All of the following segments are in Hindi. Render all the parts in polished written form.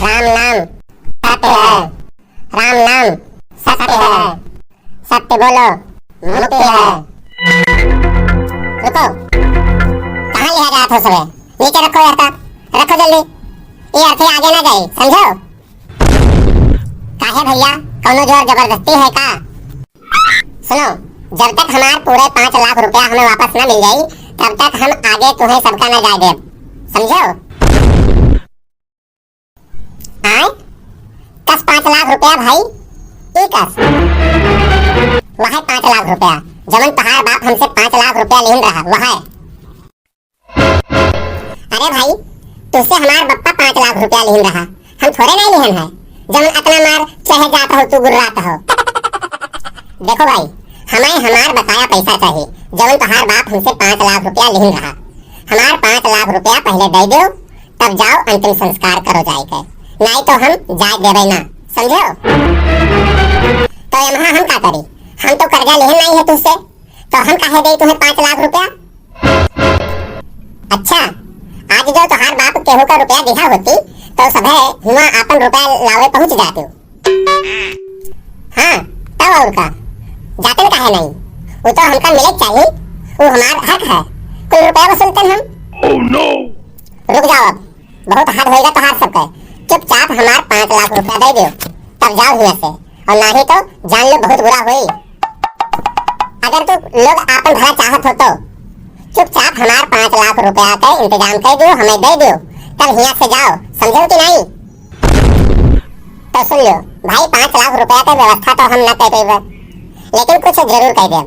राम नाम सत्य है, राम नाम सत्य है, सत्य बोलो मुक्ति है। रुको, कहाँ लिया जा रहा था? नीचे रखो यार, रखो जल्दी, ये अर्थी आगे ना जाए, समझो? काहे भैया, कौनो जोर जबरदस्ती है का? सुनो, जब तक हमारे पूरे 5 लाख रुपया हमें वापस न मिल जाई, तब तक हम आगे तुम्हें सबका न जाए देव, समझो? आए? कस 5 लाख रुपया भाई, कस वह 5 लाख रुपया, जमन पहाड़ बाप हमसे 5 लाख रुपया लेन रहा, वह। अरे भाई, तुझसे हमार बप्पा 5 लाख रुपया लेन रहा, हम थोड़े नहीं लेन है, जमन अपना मार चाहे जाता हो तू गुर्राता हो। देखो भाई, हमें हमार बकाया पैसा चाहिए, जवन पहाड़ बाप हमसे 5 लाख रुपया लेन रहा। हमार 5 लाख रुपया पहले दे दो, तब जाओ अंतिम संस्कार करो जाए के, नहीं तो हम जाए देवे ना, समझो? तो यहाँ हम का करी? हम तो कर्जा लेन नहीं है तुझसे, तो हम काहे दे तुम्हें 5 लाख रुपया? अच्छा, आज जो तुम्हार बाप केहू का रुपया दिया होती, तो सभे हुआ आपन रुपया लावे पहुंच जाते। हाँ, तब और का जाते काहे नहीं? वो तो हमका मिले चाहिए, वो हमार हक है, कुल रुपया वसूलते हम। Oh no! रुक जाओ, अब बहुत हद होएगा तुम्हार सबका, चुपचाप हमार 5 लाख रुपया दे दो, तब जाओ यहाँ से, और नहीं तो जान लो बहुत बुरा हुई। अगर तो लोग आपन भला चाहत हो तो चुपचाप हमार 5 लाख रुपया का इंतजाम कर दो, हमें दे दो, तब यहाँ से जाओ, समझो कि नहीं? तो सुन लो भाई, 5 लाख रुपया का व्यवस्था तो हम न कर पाएंगे, लेकिन कुछ जरूर कर दे।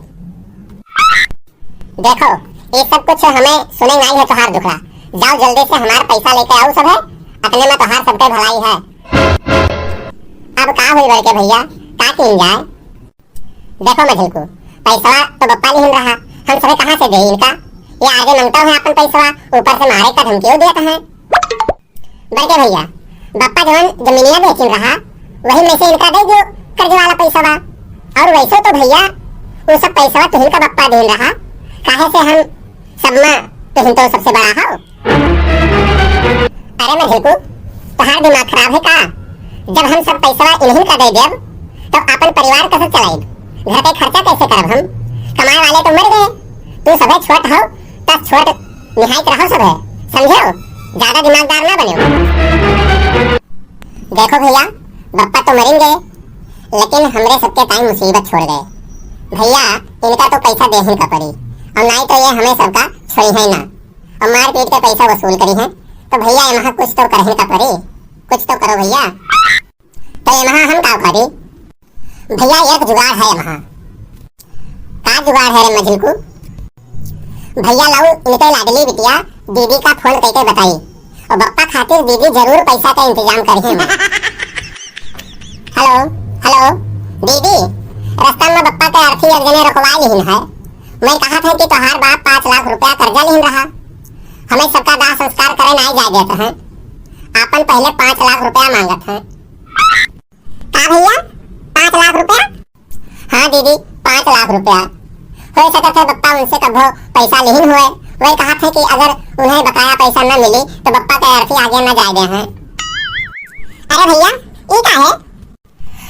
देखो, ये सब कुछ हमें सुने नहीं है तुम्हार दुखड़ा, जाओ जल्दी से हमारा पैसा लेके आओ सब है, अपने में तुम्हार सबके भलाई है। अब का हुई बड़के भैया, का किन जाए? देखो मझिल को, पैसा तो बप्पा नहीं रहा, हम सभी कहाँ से दे इनका? ये आगे मांगता है अपन पैसा, ऊपर से मारे का धमकियों देता है। बड़के भैया, बप्पा जवन जमीनिया बेचिन रहा, वही में से इनका दे दो कर्ज वाला पैसा बा, और वैसे तो भैया वो सब पैसा तुहिन का बप्पा दे रहा, काहे से हम सब में तुहिन तो सबसे बड़ा हो। अरे मझिल को, तुम्हारा दिमाग खराब है का? जब हम सब पैसा इन्हीं का दे देव, तो अपन परिवार कैसे चलाएब? घर का खर्चा कैसे करब हम? कमाए वाले तो मर गए, तू सबे छोट हो, तब छोट निहायत रहो सबे, समझो? ज्यादा दिमागदार ना बनो। देखो भैया, बप्पा तो मरेंगे, लेकिन हमरे सबके टाइम मुसीबत छोड़ गए। भैया इनका तो पैसा दे ही का पड़ी, और नहीं तो ये हमें सबका छोड़ी है ना, और मार पीट के पैसा वसूल करी है, तो भैया यहाँ कुछ तो करही का पड़ी, कुछ तो करो भैया। तो यहाँ हम का करी? भैया एक जुगाड़ है यहाँ। का जुगाड़ है रे मझिल को? भैया लाऊ इनके लाडली बिटिया दीदी का फोन करके बताई, और बप्पा खातिर दीदी जरूर पैसा का इंतजाम करी है। हेलो हेलो दीदी, रास्ता में बप्पा के अर्थी एक जने रखवा लिहिन है, मैं कहा था कि तुम्हार बाप 5 लाख रुपया कर्जा लिहिन रहा, हमें सबका दाह संस्कार करे नहीं जाए देते हैं, आपन पहले 5 लाख रुपया मांगत है। का भैया 5 लाख रुपया? हाँ दीदी 5 लाख रुपया। हो सकता है बप्पा उनसे कभो पैसा नहीं हुए, वही कहा था कि अगर उन्हें बकाया पैसा न मिली तो बप्पा के अर्थी आगे न जाए दे हैं। अरे भैया ये क्या है?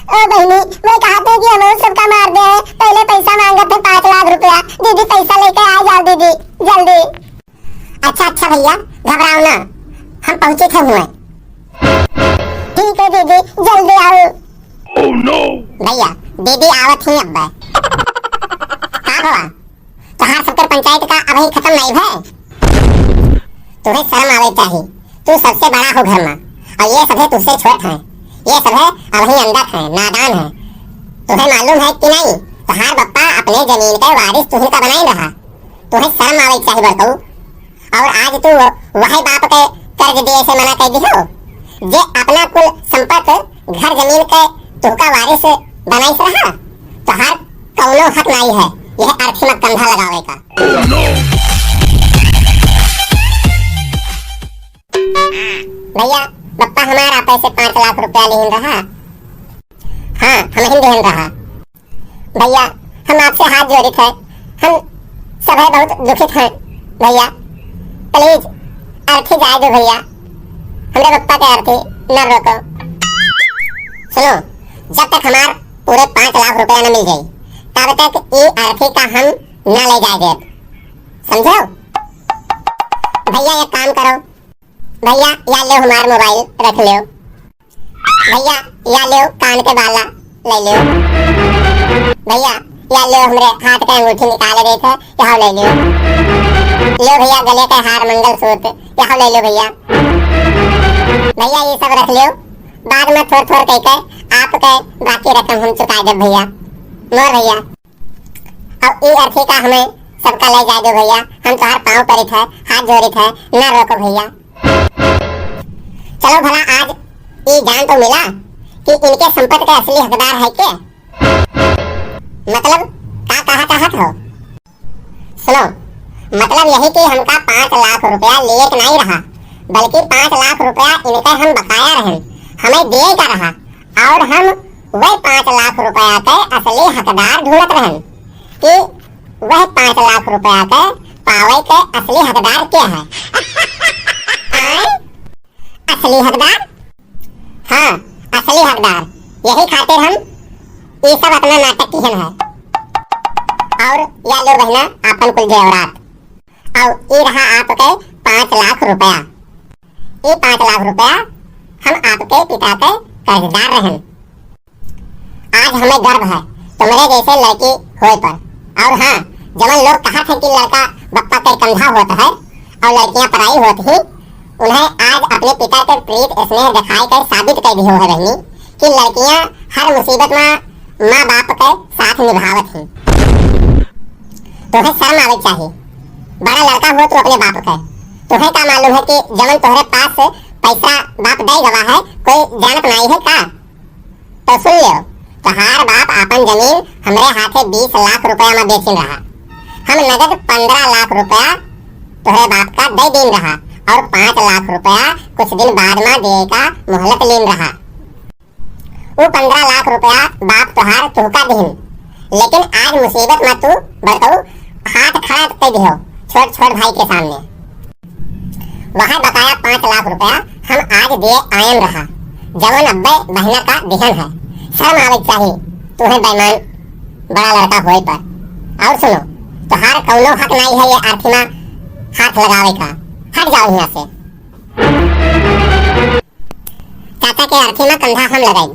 ओ बहनी, मैं कहा था कि हमें सबका मार दे, पहले पैसा मांगत थे 5 लाख रुपया, दीदी पैसा लेके आ जाओ दीदी जल्दी। अच्छा अच्छा भैया, घबराओ ना, हम पहुंचे थे हुए। ठीक है दीदी, जल्दी आओ। Oh no! भैया दीदी आवत ही अब का हुआ? तोहार सबके पंचायत का अभी खत्म नहीं है? तुम्हें शर्म आवे चाहिए, तू सबसे बड़ा हो घर में, और ये सभी तुझसे छोट हैं, ये सभी अभी अंदर हैं, नादान हैं। तुम्हें मालूम है कि नहीं, तोहार बप्पा अपने जमीन के वारिस तुहिन का बनाई रहा, तुम्हें शर्म आवे चाहिए बड़कू। और आज तू वही बाप के कर्ज दिए से मना कर दी हो, जे अपना कुल संपत्ति घर जमीन के तुहका वारिस बनाई रहा, तोहार कौनो हक नहीं है यह अर्थी में कंधा लगावे का। Oh no! भैया बप्पा हमारा पैसे 5 लाख रुपया लेन रहा, हाँ हम ही देन रहा। भैया हम आपसे हाथ जोड़ित है, हम सभी बहुत दुखित हैं भैया, प्लीज अर्थी जाए दो भैया, हमरे पप्पा के अर्थी न रोको। सुनो, जब तक हमार पूरे 5 लाख रुपया न मिल जाई तब तक ई अर्थी का हम न ले जाए देब, समझो? भैया एक काम करो, भैया या ले हमार मोबाइल रख लियो, भैया या ले कान के बाला ले लियो, भैया या ले हमरे हाथ के अंगूठी निकाले दे थे यहाँ ले लियो, लो भैया गले के हार मंगलसूत्र यहाँ ले लो भैया, भैया ये सब रख लियो, बाद में थोड़ थोड़ कह के आपके बाकी रकम हम चुका दे भैया, मोर भैया। अब ई अर्थी का हमें सबका ले जाए दो भैया, हम तुम्हार पाँव पड़ित है, हाथ जोड़ित है, न रोको भैया। चलो भला आज ये जान तो मिला कि इनके संपत्ति के असली हकदार है के? मतलब क्या कहा चाहत हो? सुनो, मतलब यही कि हमका 5 लाख रुपया लिए के नहीं रहा, बल्कि 5 लाख रुपया इनके हम बकाया रहे, हमें दिए का रहा, और हम वह 5 लाख रुपया के असली हकदार ढूंढत रहे कि वह 5 लाख रुपया के पावे के असली हकदार क्या है? असली हकदार? हाँ, असली हकदार। यही खातिर हम ये सब अपना नाटक किहन है। और या लो बहना आपन कुल जेवरात, और ये रहा आपके 5 लाख रुपया। ये 5 लाख रुपया हम आपके पिता के कर्जदार रहें। आज हमें गर्व है तुम्हारे जैसे लड़की होए पर। और हाँ, जब लोग कहा थे कि लड़का बप्पा के कंधा होता है और लड़कियां पराई होती ही, उन्हें आज अपने पिता के प्रीत स्नेह दिखाई कर साबित कर दी है बहनी कि लड़कियां हर मुसीबत में माँ बाप के साथ निभावत हैं। तुम्हें शर्म आवे चाहिए, बड़ा लड़का हो तो अपने बाप का। तुम्हें क्या मालूम है कि जब तुम्हारे पास पैसा बाप दे गवा है कोई जानत नहीं है का? तो सुन लो, तुम्हार बाप अपन जमीन हमरे हाथे 20 लाख रुपया में बेचिन रहा, हम नगद 15 लाख रुपया तुम्हारे बाप का दे दिन रहा, और 5 लाख रुपया कुछ दिन बाद में देने का मोहलत लीन रहा। वो 15 लाख रुपया बाप तुहार तुहका दिन, लेकिन आज मुसीबत में तू बताओ हाथ खड़ा कर दियो छोट छोट भाई के सामने। वहाँ बकाया 5 लाख रुपया हम आज दिए आयम रहा, जवन अब्बे बहना का दिहन है। शर्म आवे चाहिए तुम्हें बेईमान बड़ा लड़का होए पर। और सुनो, तुहार कौनो हक नहीं है ये आर्थी में हाथ लगावे का, हट जाओ यहाँ से। चाचा के अर्थी में कंधा हम लगाई,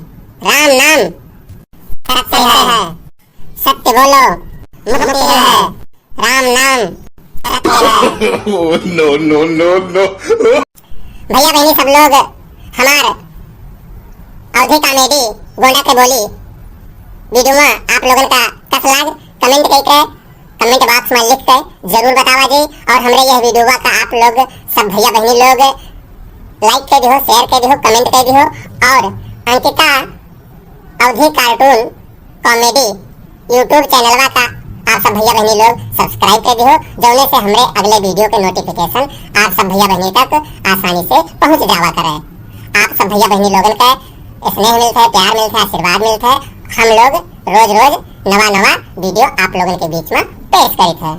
राम नाम सत्य है, सत्य बोलो मुक्ति है, राम नाम सत्य है। No no no no. भैया बहनी सब लोग हमार अवधि कॉमेडी गोंडा के बोली वीडियो में आप लोगों का कस लाग कमेंट करके कमेंट बॉक्स में लिख कर जरूर बतावा जी। और हमरे यह वीडियो का आप लोग सब भैया बहनी लोग लाइक कर दियो, शेयर कर दियो, कमेंट कर दियो, और अंकिता अवधि कार्टून कॉमेडी यूट्यूब चैनल का आप सब भैया बहनी लोग सब्सक्राइब कर दियो, जौने से हमरे अगले वीडियो के नोटिफिकेशन आप सब भैया बहनी तक आसानी से पहुंच जावा करे। आप सब भैया बहनी लोगन का स्नेह मिलता है, प्यार मिलता है, आशीर्वाद मिलता है। हम लोग रोज रोज नवा नवा वीडियो आप लोगों के बीच में पेश करते हैं।